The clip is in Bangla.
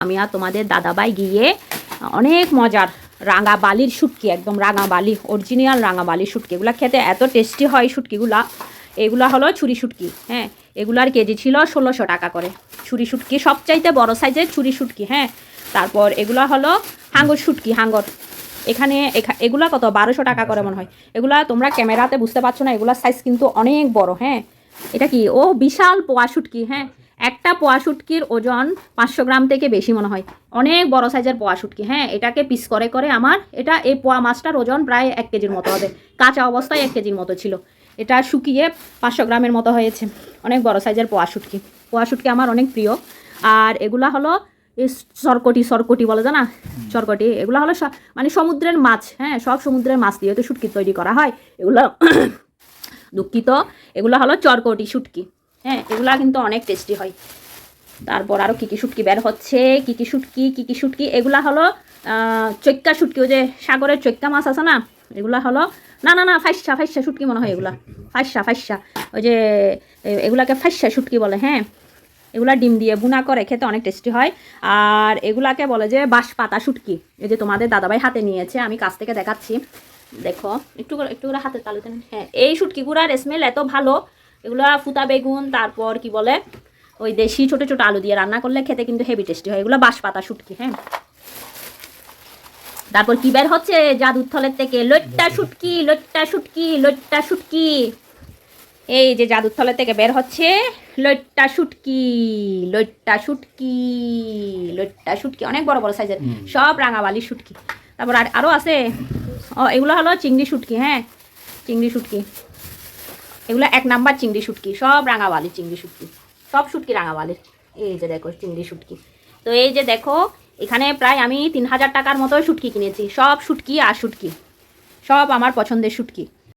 আমি আর তোমাদের দাদাভাই গিয়ে অনেক মজার রাঙাবালির শুটকি, একদম রাঙাবালি, অরিজিনাল রাঙাবালির শুটকি। এগুলো খেতে এত টেস্টি হয় শুটকিগুলা। এগুলা হলো ছুরি শুটকি, হ্যাঁ, এগুলার কেজি ছিল 1600 টাকা করে। ছুরি শুটকি সবচাইতে বড় সাইজের ছুরি শুটকি, হ্যাঁ। তারপর এগুলা হলো হাঙ্গর শুটকি, হাঙ্গর। এখানে এগুলা কত 1200 টাকা করে মনে হয়। এগুলা তোমরা ক্যামেরাতে বুঝতে পারছো না, এগুলার সাইজ কিন্তু অনেক বড়, হ্যাঁ। এটা কি ও বিশাল পোয়া শুটকি, হ্যাঁ। একটা পোয়া শুটকির ওজন 500 গ্রাম থেকে বেশি মনে হয়। অনেক বড় সাইজের পোয়া শুটকি, হ্যাঁ। এটাকে পিস করে করে আমার এই পোয়া মাছটার ওজন প্রায় 1 কেজির মতো হবে। কাঁচা অবস্থায় 1 কেজির মতো ছিল। এটা শুকিয়ে 500 গ্রামের মতো হয়েছে। অনেক বড় সাইজের পোয়া শুটকি। পোয়া শুটকি আমার অনেক প্রিয়। আর এগুলা হলো এই সরকটি বলে জানা, সরকটি। এগুলো হলো মানে সমুদ্রের মাছ, হ্যাঁ। সব সমুদ্রের মাছ দিয়ে তো শুটকি তৈরি করা হয়। এগুলো দুঃখিত, এগুলো হলো চরকটি শুটকি, হ্যাঁ। এগুলা কিন্তু অনেক টেস্টি হয়। তারপর আরও কী কী শুটকি বের হচ্ছে, কী কী শুটকি। এগুলা হলো চৈক্কা শুটকি, ওই যে সাগরের চৈক্কা মাছ আছে না, এগুলা হলো না ফাইসা শুটকি মনে হয়। এগুলা ফাইসা, ওই যে এগুলাকে ফাইসা শুটকি বলে, হ্যাঁ। এগুলা ডিম দিয়ে বুনা করে খেতে অনেক টেস্টি হয়। আর এগুলাকে বলে যে বাঁশপাতা শুটকি। এই যে তোমাদের দাদাভাই হাতে নিয়েছে, আমি কাছ থেকে দেখাচ্ছি, দেখো একটু করে হাতের তালুতে। হ্যাঁ, এই শুটকিগুলার স্মেল এত ভালো। এগুলা ফুটা বেগুন, তারপর কি বলে ওই দেশি ছোটো ছোটো আলু দিয়ে রান্না করলে খেতে কিন্তু হেভি টেস্টি হয়। এগুলো বাঁশপাতা শুটকি, হ্যাঁ। তারপর কি বের হচ্ছে জাদুর থলের থেকে, লইট্টা শুটকি। এই যে জাদুর থলের থেকে বের হচ্ছে লইট্টা শুটকি, অনেক বড় বড় সাইজের, সব রাঙাবালি শুটকি। তারপর আরও আছে, এগুলো হলো চিংড়ি শুটকি, হ্যাঁ, চিংড়ি শুটকি। এগুলো 1 নাম্বার চিংড়ি শুটকি, সব রাঙাবালি চিংড়ি শুটকি, সব শুটকি রাঙাবালির। এই যে দেখো চিংড়ি শুটকি। তো এই যে দেখো এখানে প্রায় আমি 3000 টাকার মতো শুটকি কিনেছি। সব শুটকি আর শুটকি, সব আমার পছন্দের শুটকি।